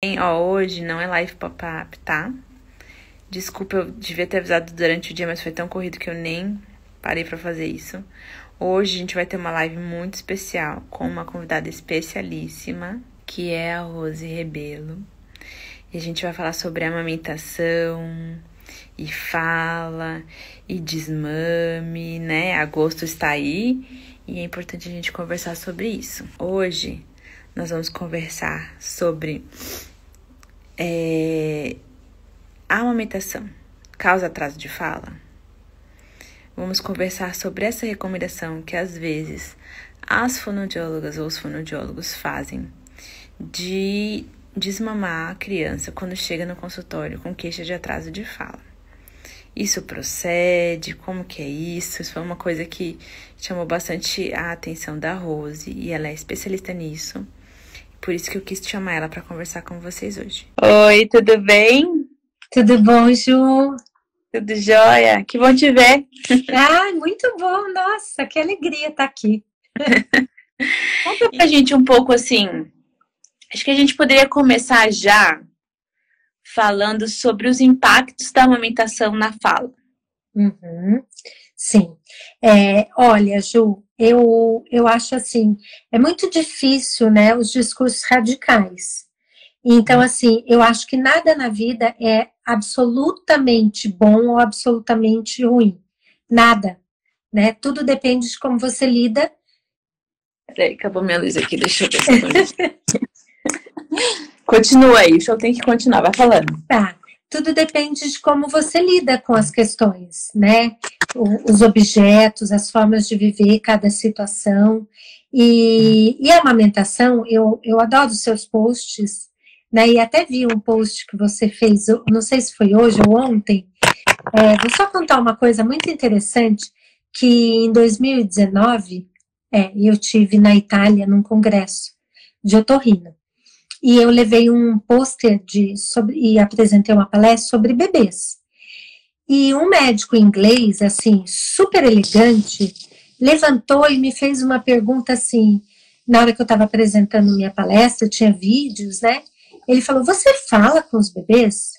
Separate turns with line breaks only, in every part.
Hoje não é live pop-up, tá? Desculpa, eu devia ter avisado durante o dia, mas foi tão corrido que eu nem parei pra fazer isso. Hoje a gente vai ter uma live muito especial com uma convidada especialíssima, que é a Rose Rebelo. E a gente vai falar sobre amamentação, e fala, e desmame, né? Agosto está aí e é importante a gente conversar sobre isso. Hoje nós vamos conversar sobre a amamentação causa atraso de fala. Vamos conversar sobre essa recomendação que às vezes as fonoaudiólogas ou os fonoaudiólogos fazem de desmamar a criança quando chega no consultório com queixa de atraso de fala. Isso procede? Como que é isso? Isso foi uma coisa que chamou bastante a atenção da Rose e ela é especialista nisso. Por isso que eu quis chamar ela para conversar com vocês hoje. Oi, tudo bem?
Tudo bom, Ju?
Tudo jóia? Que bom te ver.
Ah, muito bom. Nossa, que alegria estar aqui.
Conta pra gente um pouco assim. Acho que a gente poderia começar já falando sobre os impactos da amamentação na fala.
Sim. Olha, Ju, eu acho assim, é muito difícil, né, os discursos radicais. Então, assim, eu acho que nada na vida é absolutamente bom ou absolutamente ruim. Nada, né? Tudo depende de como você lida.
Peraí, acabou minha luz aqui, deixa eu ver se eu Continua aí, o show tem que continuar, vai falando.
Tá. Tudo depende de como você lida com as questões, né? Os objetos, as formas de viver cada situação. E a amamentação, eu adoro os seus posts, né? E até vi um post que você fez, não sei se foi hoje ou ontem. Vou só contar uma coisa muito interessante, que em 2019, eu tive na Itália num congresso de otorrino. E eu levei um pôster e apresentei uma palestra sobre bebês. E um médico inglês, assim, super elegante, levantou e me fez uma pergunta assim, na hora que eu estava apresentando minha palestra, tinha vídeos, né? Ele falou, você fala com os bebês?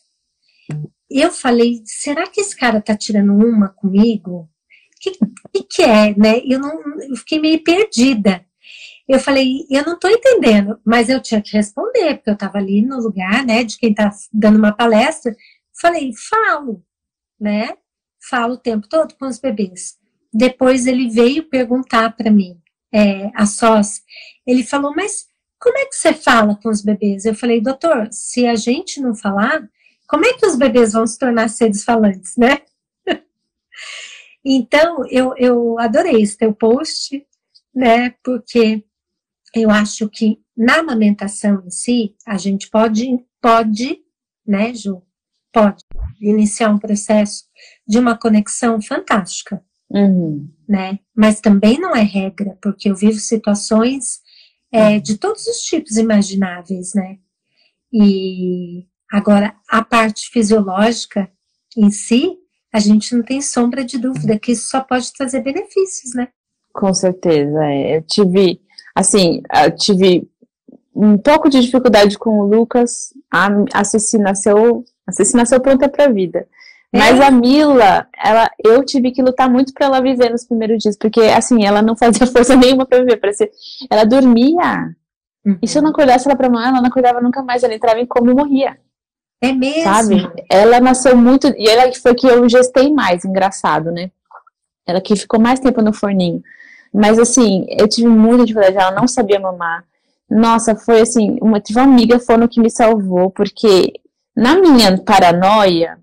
Eu falei, será que esse cara tá tirando uma comigo? O que é, né? Eu fiquei meio perdida. Eu falei, eu não estou entendendo, mas eu tinha que responder, porque eu estava ali no lugar, né, de quem está dando uma palestra. Falei, falo, né? Falo o tempo todo com os bebês. Depois ele veio perguntar para mim, a sós, ele falou, mas como é que você fala com os bebês? Eu falei, doutor, se a gente não falar, como é que os bebês vão se tornar seres falantes, né? Então, eu adorei esse teu post, né, porque eu acho que na amamentação em si, a gente pode, né, Ju? Pode iniciar um processo de uma conexão fantástica, né? Mas também não é regra, porque eu vivo situações de todos os tipos imagináveis, né? E agora, a parte fisiológica em si, a gente não tem sombra de dúvida que isso só pode trazer benefícios, né?
Com certeza, eu tive um pouco de dificuldade com o Lucas. A Ceci nasceu pronta pra vida. Mas a Mila, eu tive que lutar muito pra ela viver nos primeiros dias, porque assim, ela não fazia força nenhuma pra viver, parecia, ela dormia. E se eu não acordasse ela pra mamar, ela não acordava nunca mais, ela entrava em coma e morria.
É mesmo?
Sabe? Ela nasceu muito, e ela foi que eu gestei mais, engraçado, né? Ela que ficou mais tempo no forninho. Mas assim, eu tive muita dificuldade, ela não sabia mamar. Nossa, foi assim, tive uma amiga fono que me salvou, porque na minha paranoia,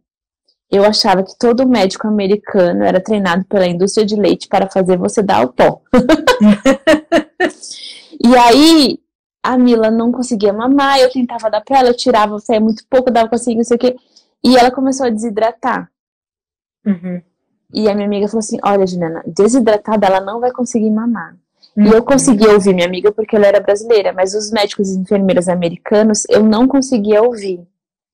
eu achava que todo médico americano era treinado pela indústria de leite para fazer você dar o pó. E aí, a Mila não conseguia mamar, eu tentava dar pra ela, eu tirava, saía muito pouco, dava conseguir, não sei o quê. E ela começou a desidratar. E a minha amiga falou assim, olha, Juliana, desidratada ela não vai conseguir mamar. E eu conseguia ouvir minha amiga porque ela era brasileira, mas os médicos e enfermeiras americanos eu não conseguia ouvir.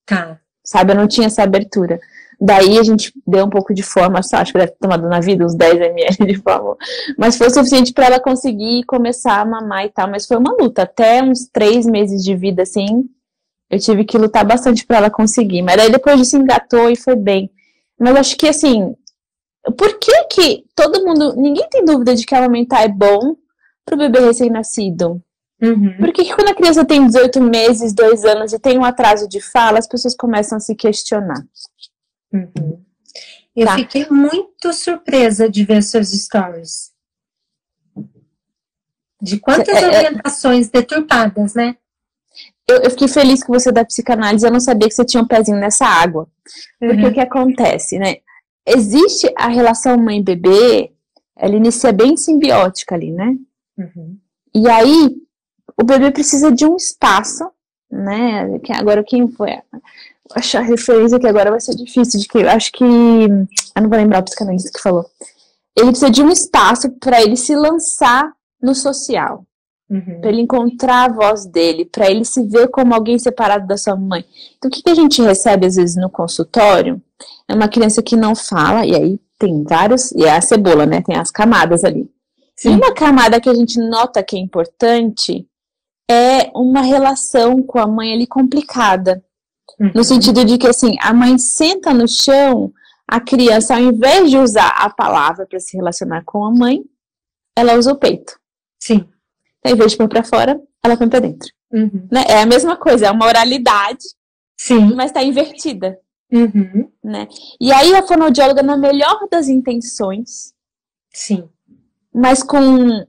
Tá.
Sabe, eu não tinha essa abertura. Daí a gente deu um pouco de forma, acho que deve ter tomado na vida uns 10 ml de forma. Mas foi o suficiente para ela conseguir começar a mamar e tal. Mas foi uma luta. Até uns 3 meses de vida, assim, Eu tive que lutar bastante pra ela conseguir. Mas aí depois disso engatou e foi bem. Mas acho que assim, por que todo mundo, ninguém tem dúvida de que amamentar é bom pro bebê recém-nascido? Por que quando a criança tem 18 meses, 2 anos e tem um atraso de fala, as pessoas começam a se questionar?
Eu fiquei muito surpresa de ver seus stories. De quantas orientações deturpadas, né?
Eu fiquei feliz que você é da psicanálise, eu não sabia que você tinha um pezinho nessa água. Porque o que acontece, né? Existe a relação mãe-bebê, ela inicia bem simbiótica ali, né? E aí, o bebê precisa de um espaço, né? Agora, quem foi? Achar referência que agora vai ser difícil, de que eu acho que... Eu não vou lembrar o psicanalista que falou. Ele precisa de um espaço para ele se lançar no social. Para ele encontrar a voz dele, para ele se ver como alguém separado da sua mãe. Então, o que a gente recebe, às vezes, no consultório, é uma criança que não fala, e aí tem vários, e é a cebola, né? Tem as camadas ali. Sim. E uma camada que a gente nota que é importante é uma relação com a mãe ali complicada. No sentido de que, assim, a mãe senta no chão, a criança, ao invés de usar a palavra para se relacionar com a mãe, ela usa o peito.
Sim.
Ao invés de pôr pra fora, ela põe pra dentro. Né? É a mesma coisa, é uma oralidade,
sim,
mas tá invertida. Né? E aí a fonoaudióloga, na melhor das intenções,
sim,
mas com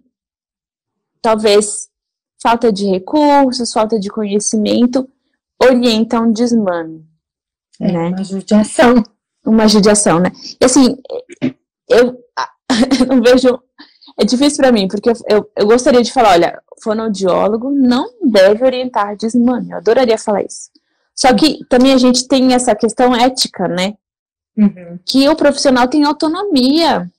talvez falta de recursos, falta de conhecimento, orienta um desmame. Né?
Uma judiação.
Uma judiação, né? E assim, eu não vejo... É difícil pra mim, porque eu gostaria de falar, olha, fonoaudiólogo não deve orientar desmame. Eu adoraria falar isso. Só que também a gente tem essa questão ética, né? Que o profissional tem autonomia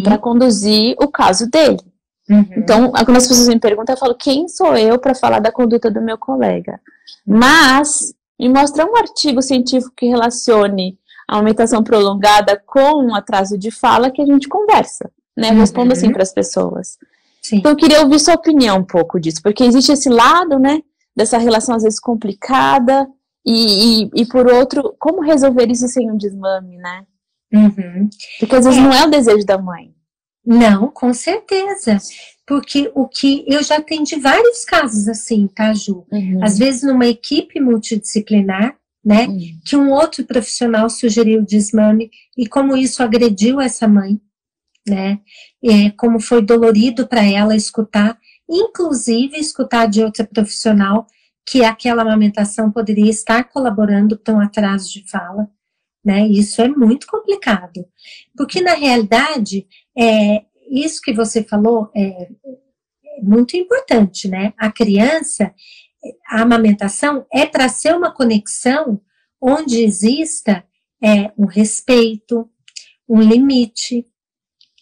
para conduzir o caso dele. Então, quando as pessoas me perguntam, eu falo, quem sou eu para falar da conduta do meu colega? Mas, me mostra um artigo científico que relacione a aumentação prolongada com um atraso de fala que a gente conversa. Né, eu respondo assim para as pessoas. Sim. Então eu queria ouvir sua opinião um pouco disso, porque existe esse lado, né, dessa relação às vezes complicada e por outro, como resolver isso sem um desmame, né? Porque às vezes não é o desejo da mãe.
Não, com certeza. Porque o que eu já atendi vários casos assim, tá, Ju? Às vezes numa equipe multidisciplinar, né, que um outro profissional sugeriu o desmame e como isso agrediu essa mãe. Né? Como foi dolorido para ela escutar, inclusive escutar de outra profissional que aquela amamentação poderia estar colaborando para um atraso de fala, né? Isso é muito complicado, porque na realidade, isso que você falou é muito importante, né? A criança, a amamentação é para ser uma conexão onde exista um respeito, um limite,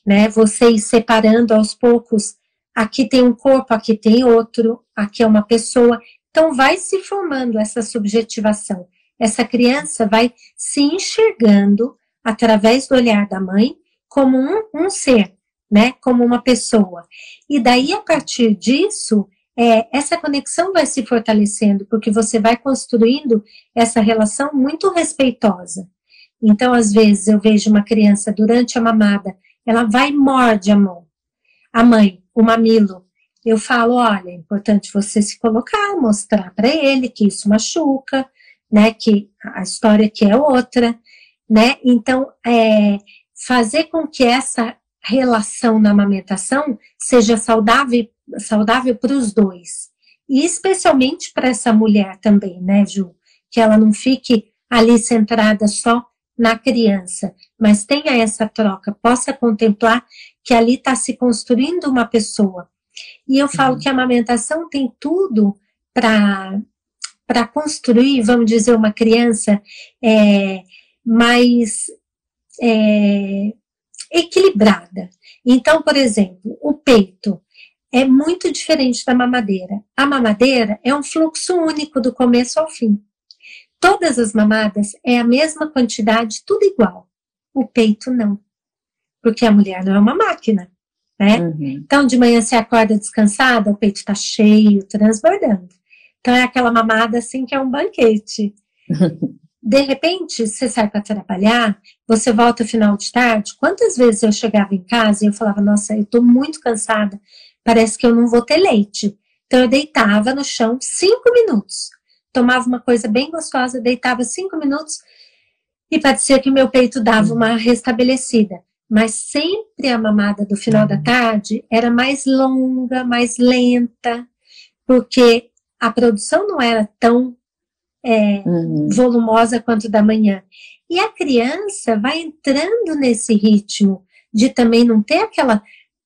né, você ir separando aos poucos, aqui tem um corpo, aqui tem outro, aqui é uma pessoa, então vai se formando essa subjetivação, essa criança vai se enxergando através do olhar da mãe como um ser, né, como uma pessoa, e daí a partir disso, essa conexão vai se fortalecendo, porque você vai construindo essa relação muito respeitosa. Então às vezes eu vejo uma criança durante a mamada, ela vai e morde a mão, a mãe, o mamilo. Eu falo, olha, é importante você se colocar, mostrar para ele que isso machuca, né, que a história aqui é outra, né, então, fazer com que essa relação na amamentação seja saudável para os dois, e especialmente para essa mulher também, né, Ju, que ela não fique ali centrada só na criança, mas tenha essa troca, possa contemplar que ali está se construindo uma pessoa. E eu falo que a amamentação tem tudo para construir, vamos dizer, uma criança mais equilibrada. Então, por exemplo, o peito é muito diferente da mamadeira. A mamadeira é um fluxo único do começo ao fim. Todas as mamadas é a mesma quantidade, tudo igual. O peito não. Porque a mulher não é uma máquina, né? Então, de manhã você acorda descansada, o peito está cheio, transbordando. Então é aquela mamada assim que é um banquete. De repente, você sai para trabalhar, você volta no final de tarde. Quantas vezes eu chegava em casa e eu falava, nossa, eu estou muito cansada, parece que eu não vou ter leite. Então eu deitava no chão 5 minutos, tomava uma coisa bem gostosa, deitava 5 minutos e parecia que meu peito dava uma restabelecida. Mas sempre a mamada do final da tarde era mais longa, mais lenta, porque a produção não era tão volumosa quanto da manhã. E a criança vai entrando nesse ritmo de também não ter aquela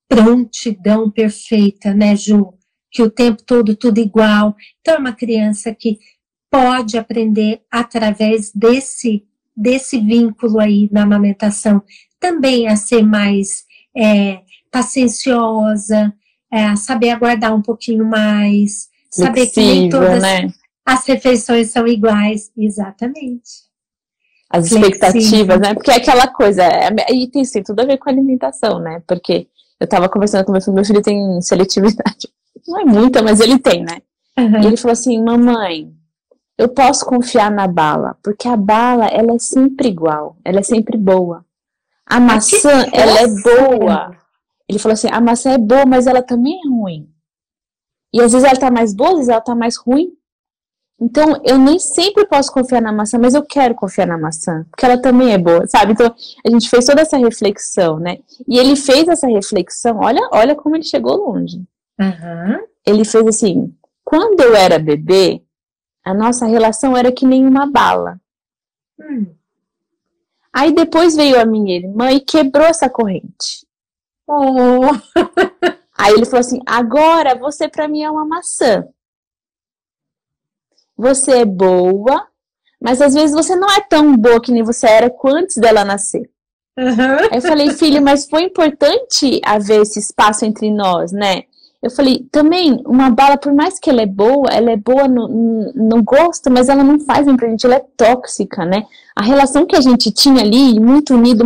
prontidão perfeita, né, Ju? Que o tempo todo tudo igual. Então é uma criança que pode aprender através desse vínculo aí na amamentação também a ser mais pacienciosa, a saber aguardar um pouquinho mais, saber que nem todas as refeições são iguais. Exatamente.
As expectativas, né? Porque é aquela coisa, e tem sim, tudo a ver com a alimentação, né? Porque eu tava conversando com meu filho tem seletividade. Não é muita, mas ele tem, né? E ele falou assim, mamãe, eu posso confiar na bala, porque a bala, ela é sempre igual, ela é sempre boa. A maçã, ela é boa. Ele falou assim, a maçã é boa, mas ela também é ruim. E às vezes ela tá mais boa, às vezes ela tá mais ruim. Então, eu nem sempre posso confiar na maçã, mas eu quero confiar na maçã, porque ela também é boa, sabe? Então, a gente fez toda essa reflexão, né? E ele fez essa reflexão, olha como ele chegou longe. Ele fez assim, quando eu era bebê, a nossa relação era que nem uma bala. Aí depois veio a minha irmã e quebrou essa corrente. Aí ele falou assim, agora você pra mim é uma maçã. Você é boa, mas às vezes você não é tão boa que nem você era antes dela nascer. Aí eu falei, filho, mas foi importante haver esse espaço entre nós, né? Eu falei, também, uma bala, por mais que ela é boa no gosto, mas ela não faz bem pra gente, ela é tóxica, né? A relação que a gente tinha ali, muito unido,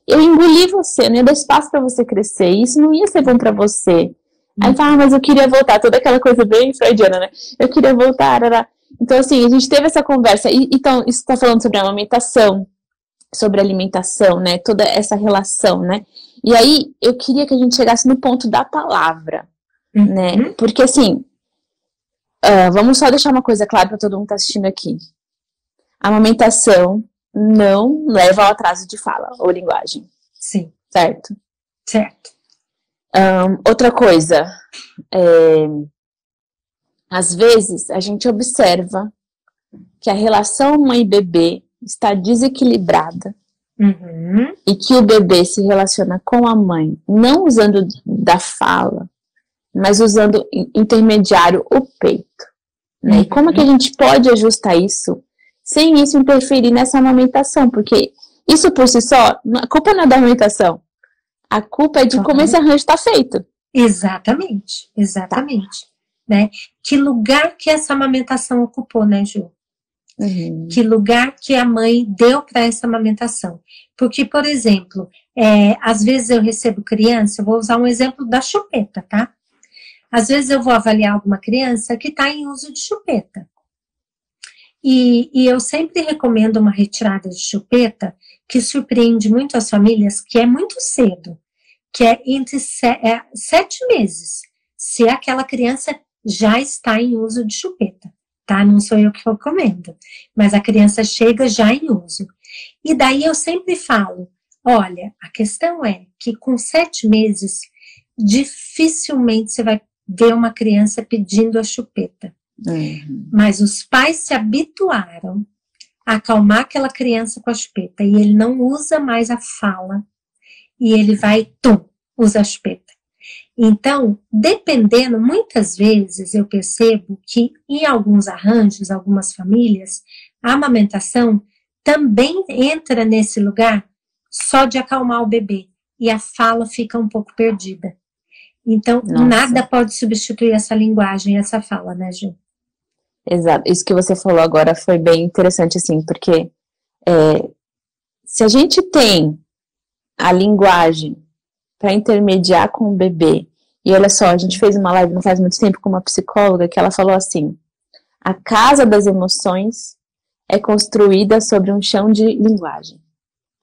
eu engoli você, não ia dar espaço pra você crescer, e isso não ia ser bom pra você. Aí ele fala, mas eu queria voltar, toda aquela coisa bem freudiana, né? Eu queria voltar, Então, assim, a gente teve essa conversa, então, isso tá falando sobre a amamentação, sobre alimentação, né? Toda essa relação, né? E aí, eu queria que a gente chegasse no ponto da palavra, né? Porque, assim, vamos só deixar uma coisa clara para todo mundo que tá assistindo aqui. A amamentação não leva ao atraso de fala ou linguagem.
Sim.
Certo?
Certo.
Outra coisa, às vezes a gente observa que a relação mãe-bebê está desequilibrada e que o bebê se relaciona com a mãe, não usando da fala, mas usando intermediário o peito. Né? E como é que a gente pode ajustar isso sem isso interferir nessa amamentação? Porque isso por si só, a culpa não é da amamentação. A culpa é de como esse arranjo está feito.
Exatamente. Né? Que lugar que essa amamentação ocupou, né, Ju? Que lugar que a mãe deu para essa amamentação. Porque, por exemplo, às vezes eu recebo criança, eu vou usar um exemplo da chupeta, tá? Às vezes eu vou avaliar alguma criança que está em uso de chupeta. E eu sempre recomendo uma retirada de chupeta que surpreende muito as famílias, que é muito cedo, que é entre 7 meses, se aquela criança já está em uso de chupeta, tá? Não sou eu que recomendo, mas a criança chega já em uso. E daí eu sempre falo, olha, a questão é que com 7 meses, dificilmente você vai ver uma criança pedindo a chupeta. Mas os pais se habituaram a acalmar aquela criança com a chupeta e ele não usa mais a fala e ele vai, usa a chupeta. Então, dependendo, muitas vezes eu percebo que em alguns arranjos, algumas famílias, a amamentação também entra nesse lugar só de acalmar o bebê e a fala fica um pouco perdida. Então, nada pode substituir essa linguagem, essa fala, né, Ju?
Exato, isso que você falou agora foi bem interessante, assim, porque se a gente tem a linguagem para intermediar com o bebê E olha só, a gente fez uma live não faz muito tempo com uma psicóloga que ela falou assim: a casa das emoções é construída sobre um chão de linguagem,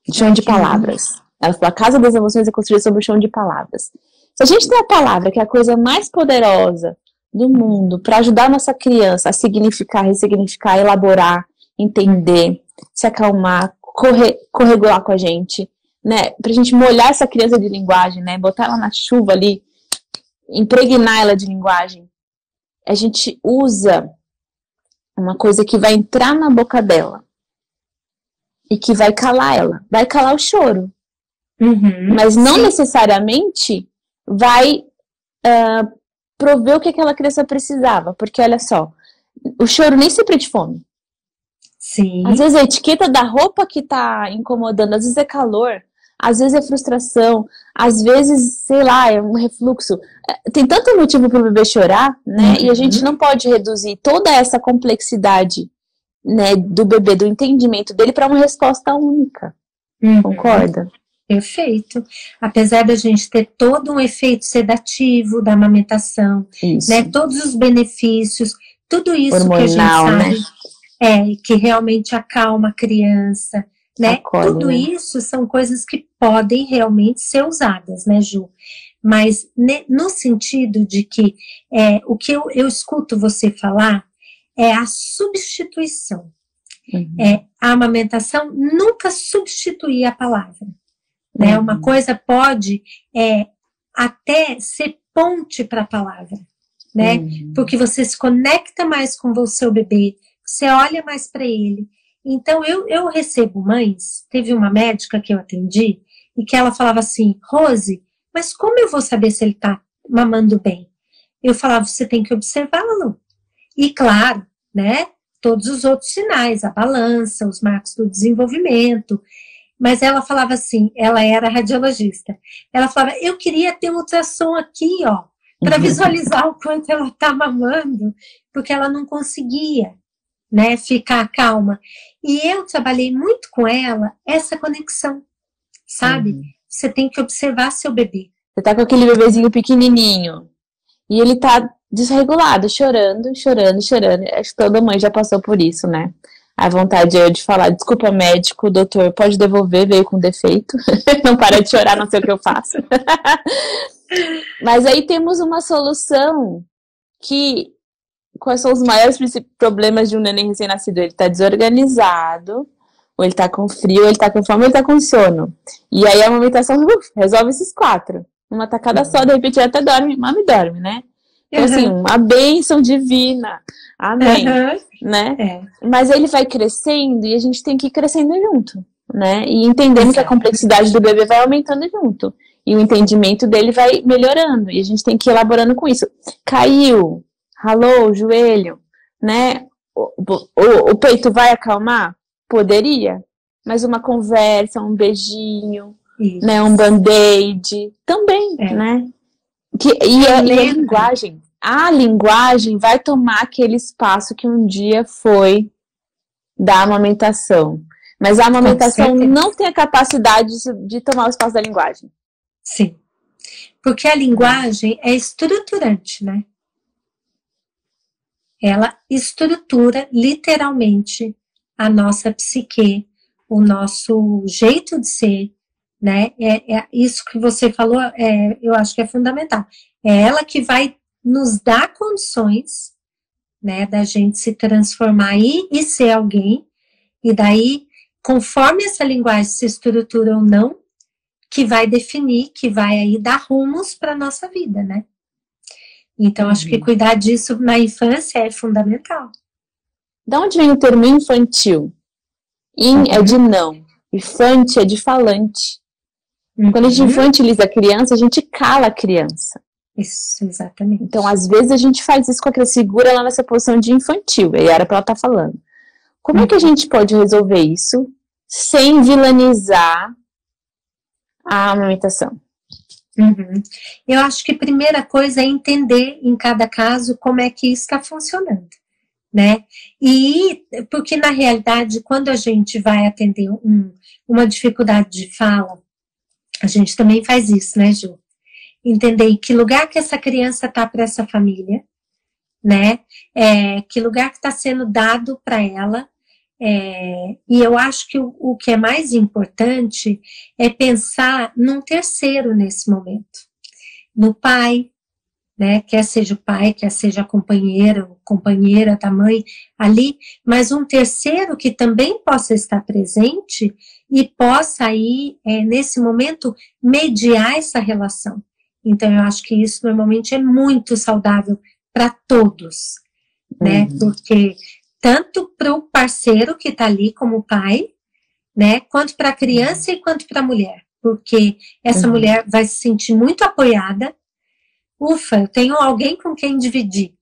um chão de palavras. Ela falou: a casa das emoções é construída sobre um chão de palavras. Se a gente tem a palavra, que é a coisa mais poderosa do mundo, para ajudar a nossa criança a significar, ressignificar, elaborar, entender, se acalmar, corregular com a gente, né? Pra gente molhar essa criança de linguagem, né? Botar ela na chuva ali, impregnar ela de linguagem. A gente usa uma coisa que vai entrar na boca dela e que vai calar ela, vai calar o choro. Mas não necessariamente vai prover o que aquela criança precisava, porque olha só, o choro nem sempre é de fome.
Sim.
Às vezes a etiqueta da roupa que tá incomodando, às vezes é calor, às vezes é frustração, às vezes, sei lá, é um refluxo. Tem tanto motivo para o bebê chorar, né? E a gente não pode reduzir toda essa complexidade, né, do bebê, do entendimento dele, para uma resposta única. Concorda?
Perfeito. Apesar da gente ter todo um efeito sedativo da amamentação, né, todos os benefícios, tudo isso hormonal, que a gente sabe, né? Que realmente acalma a criança, né? Acolhe, tudo isso são coisas que podem realmente ser usadas, né, Ju? Mas no sentido de que o que eu escuto você falar é a substituição. A amamentação nunca substitui a palavra. Né? Uma coisa pode até ser ponte para a palavra, né? Porque você se conecta mais com o seu bebê, você olha mais para ele. Então, eu recebo mães, teve uma médica que eu atendi, e que ela falava assim: Rose, mas como eu vou saber se ele está mamando bem? Eu falava: você tem que observá-lo. E claro, né, todos os outros sinais, a balança, os marcos do desenvolvimento. Mas ela falava assim, ela era radiologista, ela falava: eu queria ter um ultrassom aqui, ó, para visualizar o quanto ela está mamando, porque ela não conseguia, né, ficar calma. E eu trabalhei muito com ela essa conexão, sabe? Você tem que observar seu bebê.
Você tá com aquele bebezinho pequenininho e ele tá desregulado, chorando. Acho que toda mãe já passou por isso, né? A vontade é de falar: desculpa, médico, doutor, pode devolver, veio com defeito. Não para de chorar, não sei o que eu faço. Mas aí temos uma solução que... Quais são os maiores problemas de um neném recém-nascido? Ele tá desorganizado, ou ele tá com frio, ou ele tá com fome, ou ele tá com sono. E aí a amamentação resolve esses 4. Uma tacada só, de repente ele até dorme, mama e dorme, né? Então, assim, uma bênção divina. Amém. Né? Mas ele vai crescendo e a gente tem que ir crescendo junto, né? E entendendo que a complexidade do bebê vai aumentando junto. E o entendimento dele vai melhorando. E a gente tem que ir elaborando com isso. Caiu, ralou o joelho, né? O peito vai acalmar? Poderia. Mas uma conversa, um beijinho, né? Um band-aid também, né? E a linguagem. A linguagem vai tomar aquele espaço que um dia foi da amamentação. Mas a amamentação não tem a capacidade de tomar o espaço da linguagem.
Sim. Porque a linguagem é estruturante, né? Ela estrutura literalmente a nossa psique, o nosso jeito de ser, né? Isso que você falou, eu acho que é fundamental. É ela que vai nos dar condições, né, da gente se transformar e ser alguém, e daí, conforme essa linguagem se estrutura ou não, que vai definir, que vai aí dar rumos para a nossa vida, né? Então, acho que cuidar disso na infância é fundamental.
Da onde vem o termo infantil? É de não, infante é de falante. Quando a gente infantiliza a criança, a gente cala a criança.
Isso, exatamente.
Então, às vezes a gente faz isso com a criança, segura ela nessa posição de infantil, e era pra ela estar falando. Como é que a gente pode resolver isso sem vilanizar a amamentação?
Eu acho que a primeira coisa é entender em cada caso como é que isso está funcionando, né? E porque na realidade, quando a gente vai atender uma dificuldade de fala, a gente também faz isso, né, Ju? entender em que lugar que essa criança está para essa família, né? Que lugar que está sendo dado para ela. E eu acho que o que é mais importante é pensar num terceiro nesse momento. No pai, né? Quer seja o pai, quer seja a companheira da mãe ali, mas um terceiro que também possa estar presente e possa aí, nesse momento, mediar essa relação. Então, eu acho que isso normalmente é muito saudável para todos, né? Porque tanto para o parceiro que está ali como pai, né? Quanto para a criança e quanto para a mulher. Porque essa mulher vai se sentir muito apoiada. Ufa, eu tenho alguém com quem dividir,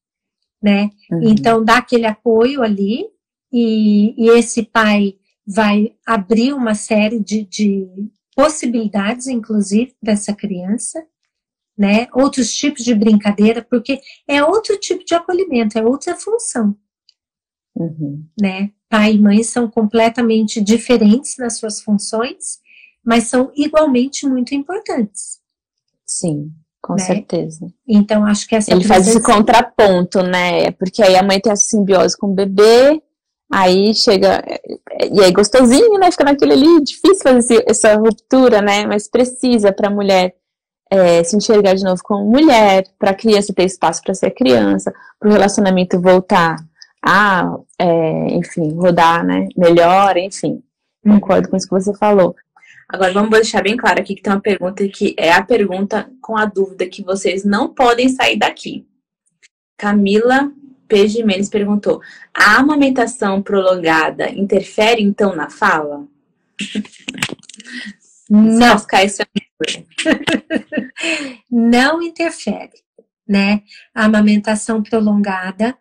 né? Então, dá aquele apoio ali e esse pai vai abrir uma série de possibilidades, inclusive, para essa criança, né? Outros tipos de brincadeira, porque é outro tipo de acolhimento, é outra função, né? Pai e mãe são completamente diferentes nas suas funções, mas são igualmente muito importantes.
Sim, com
né?
certeza.
Então, acho que essa
Ele faz esse contraponto, né? Porque aí a mãe tem essa simbiose com o bebê, aí chega, e aí gostosinho, né? Fica naquele ali, difícil fazer essa ruptura, né? Mas precisa para a mulher se enxergar de novo como mulher, para a criança ter espaço para ser criança, para o relacionamento voltar a, enfim, rodar, né? Melhor, enfim. Concordo com isso que você falou. Agora vamos deixar bem claro aqui que tem uma pergunta que é a pergunta com a dúvida que vocês não podem sair daqui. Camila P. Jimenez perguntou: a amamentação prolongada interfere então na fala?
Não. Não interfere, né? A amamentação prolongada,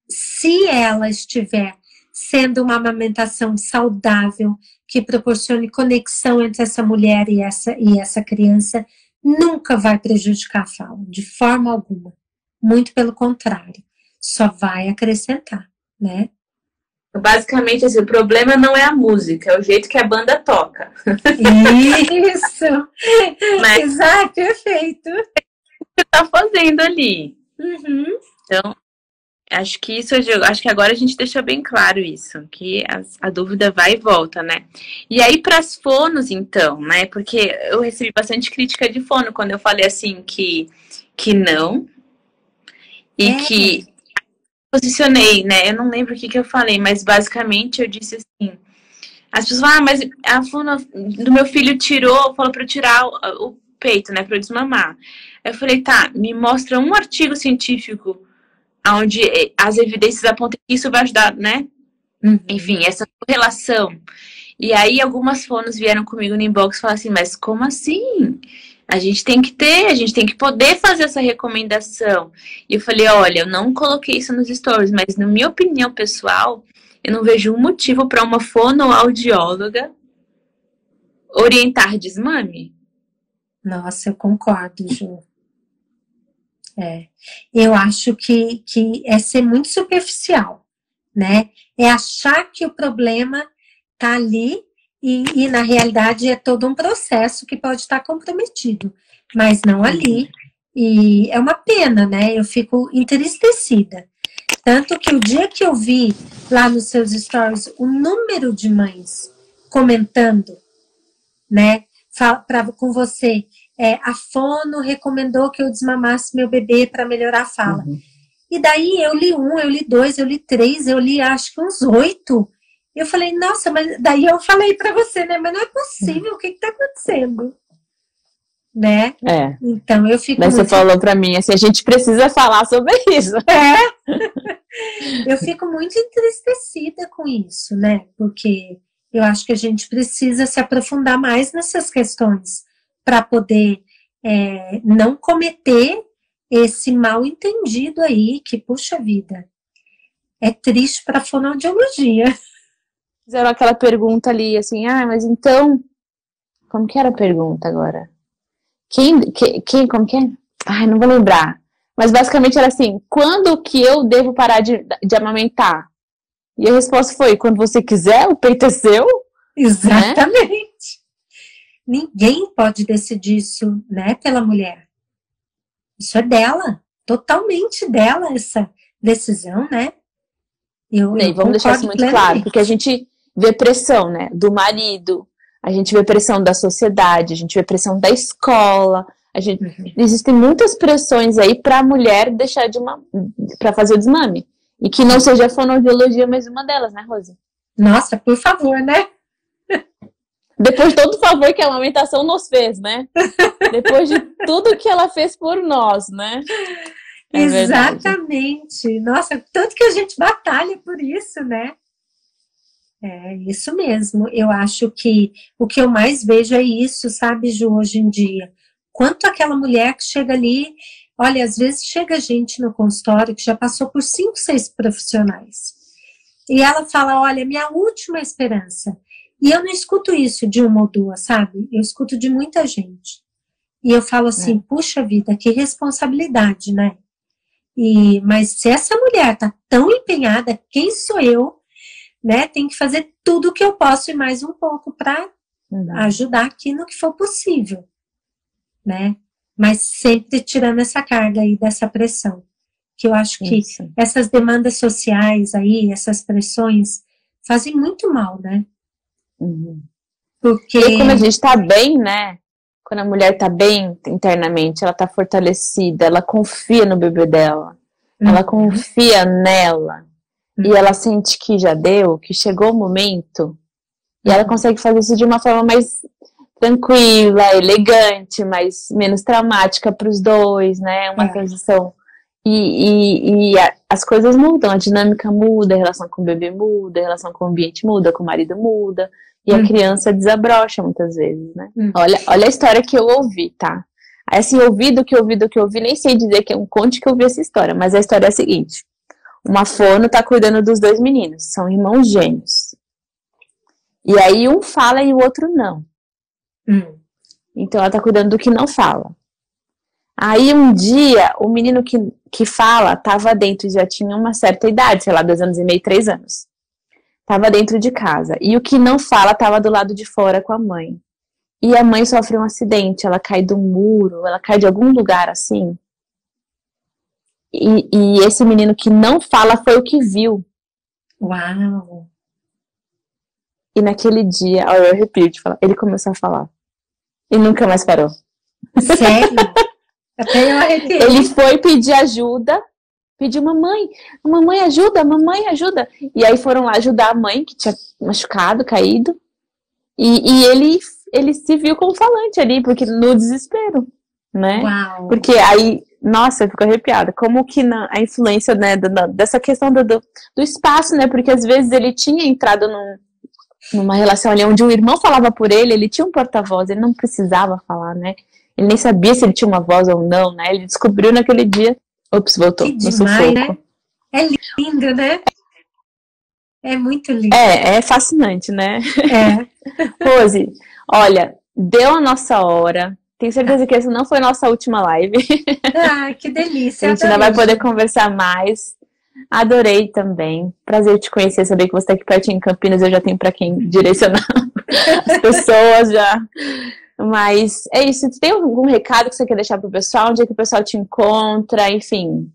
se ela estiver sendo uma amamentação saudável, que proporcione conexão entre essa mulher e essa criança, nunca vai prejudicar a fala, de forma alguma. Muito pelo contrário, só vai acrescentar, né?
Basicamente, assim, o problema não é a música, é o jeito que a banda toca.
Isso! Mas... Exato, perfeito.
O que você tá fazendo ali. Então, acho que agora a gente deixou bem claro isso, que a dúvida vai e volta, né? E aí, para as fonos, então, né? Porque eu recebi bastante crítica de fono quando eu falei assim que não, e que posicionei, né? Eu não lembro o que eu falei, mas basicamente eu disse assim: as pessoas falam, mas a fono do meu filho falou para eu tirar o peito, né? Para eu desmamar. Eu falei, tá, me mostra um artigo científico onde as evidências apontam que isso vai ajudar, né? Enfim, essa correlação. E aí algumas fonos vieram comigo no inbox e falaram assim, mas como assim? A gente tem que poder fazer essa recomendação. E eu falei, olha, eu não coloquei isso nos stories, mas na minha opinião pessoal, eu não vejo um motivo para uma fonoaudióloga orientar desmame.
Nossa, eu concordo, Ju. Eu acho que é ser muito superficial, né? É achar que o problema tá ali e na realidade é todo um processo que pode estar comprometido, mas não ali. E é uma pena, né? Eu fico entristecida. Tanto que o dia que eu vi lá nos seus stories o número de mães comentando, né? Com você, a fono recomendou que eu desmamasse meu bebê para melhorar a fala. E daí eu li 1, eu li 2, eu li 3, eu li acho que uns 8. Eu falei, nossa, mas daí eu falei para você, né? Mas não é possível, o que está acontecendo? Né? Então eu fico.
Mas você falou para mim assim, a gente precisa falar sobre isso.
Eu fico muito entristecida com isso, né? Porque eu acho que a gente precisa se aprofundar mais nessas questões para poder não cometer esse mal entendido aí, que, puxa vida, é triste para a fonoaudiologia.
Fizeram aquela pergunta ali, assim, mas então, como que era a pergunta agora? Como que é? Não vou lembrar. Mas basicamente era assim, quando que eu devo parar de amamentar? E a resposta foi, quando você quiser, o peito é seu.
Exatamente. Ninguém pode decidir isso, né, pela mulher. Isso é dela, totalmente dela, essa decisão, né?
E vamos deixar isso muito claro, porque a gente vê pressão, né, do marido, a gente vê pressão da sociedade, a gente vê pressão da escola, existem muitas pressões aí para a mulher deixar para fazer o desmame. E que não seja a fonoaudiologia mais uma delas, né, Rose?
Nossa, por favor, né?
Depois de todo o favor que a amamentação nos fez, né? Depois de tudo que ela fez por nós, né?
Exatamente. Verdade. Nossa, tanto que a gente batalha por isso, né? É isso mesmo. Eu acho que o que eu mais vejo é isso, sabe, Ju, hoje em dia. Quanto aquela mulher que chega ali, olha, às vezes chega gente no consultório que já passou por 5, 6 profissionais. E ela fala, olha, minha última esperança. E eu não escuto isso de uma ou duas, sabe? Eu escuto de muita gente. E eu falo assim, puxa vida, que responsabilidade, né? Mas se essa mulher tá tão empenhada, quem sou eu, né? Tem que fazer tudo o que eu posso e mais um pouco para ajudar aqui no que for possível, né? Mas sempre tirando essa carga aí dessa pressão. Que eu acho que essas demandas sociais aí, essas pressões, fazem muito mal, né? Porque...
E quando a gente tá bem, né? Quando a mulher tá bem internamente, ela tá fortalecida, ela confia no bebê dela, ela confia nela, e ela sente que já deu, que chegou o momento, e ela consegue fazer isso de uma forma mais tranquila, elegante, menos traumática para os dois, né? Uma transição. As coisas mudam, a dinâmica muda, a relação com o bebê muda, a relação com o ambiente muda, com o marido muda, e a criança desabrocha muitas vezes, né? Olha a história que eu ouvi, tá? Assim, ouvi, nem sei dizer que é um conte que eu ouvi essa história, mas a história é a seguinte: uma fono tá cuidando dos 2 meninos, são irmãos gêmeos. E aí um fala e o outro não. Então ela tá cuidando do que não fala. Aí um dia, o menino que fala tava dentro, já tinha uma certa idade, sei lá, 2 anos e meio, 3 anos. Tava dentro de casa. E o que não fala tava do lado de fora com a mãe. E a mãe sofre um acidente, ela cai do muro, ela cai de algum lugar assim. E esse menino que não fala foi o que viu.
Uau!
E naquele dia, olha, eu arrepio de falar, ele começou a falar. E nunca mais parou.
Sério? Até eu arrepiei.
Ele foi pedir ajuda, pediu, mamãe ajuda, mamãe ajuda. E aí foram lá ajudar a mãe, que tinha machucado, caído. E ele se viu como falante ali, porque no desespero, né?
Uau.
Porque aí, nossa, eu fico arrepiada. Como que a influência, né, dessa questão do espaço, né? Porque às vezes ele tinha entrado numa relação ali onde o irmão falava por ele tinha um porta-voz, ele não precisava falar, né? Ele nem sabia se ele tinha uma voz ou não, né? Ele descobriu naquele dia. Ops, voltou.
Que demais, né? É lindo, né? É muito lindo.
É fascinante, né? Rose, olha, deu a nossa hora. Tenho certeza que essa não foi a nossa última live.
Que delícia.
A gente ainda vai poder conversar mais. Adorei também. Prazer te conhecer, saber que você está aqui pertinho em Campinas. Eu já tenho para quem direcionar as pessoas já. Mas é isso. Tem algum recado que você quer deixar pro pessoal? Onde é que o pessoal te encontra? Enfim.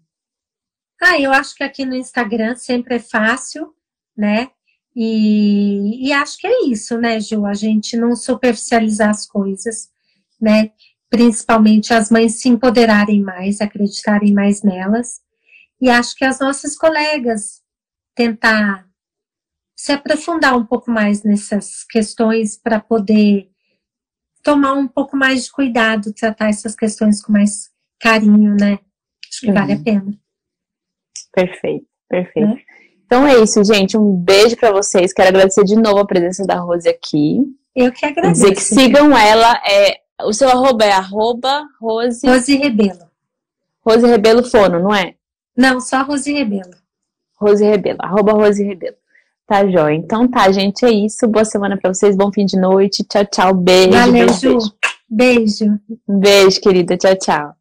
Eu acho que aqui no Instagram sempre é fácil, né? E acho que é isso, né, Ju? A gente não superficializar as coisas, né? Principalmente as mães se empoderarem mais, acreditarem mais nelas. E acho que as nossas colegas tentar se aprofundar um pouco mais nessas questões para poder tomar um pouco mais de cuidado, tratar essas questões com mais carinho, né? Acho que vale a pena.
Perfeito. Então é isso, gente. Um beijo pra vocês. Quero agradecer de novo a presença da Rose aqui.
Eu que agradeço.
Dizer que sigam ela. O seu arroba é @Rose...
Rose Rebelo.
Rose Rebelo Fono, não é?
Não, só Rose Rebelo.
Rose Rebelo, @Rose Rebelo. Tá, joia. Então tá, gente, é isso. Boa semana pra vocês, bom fim de noite. Tchau, tchau. Beijo.
Valeu, Ju. Beijo.
Beijo, querida. Tchau, tchau.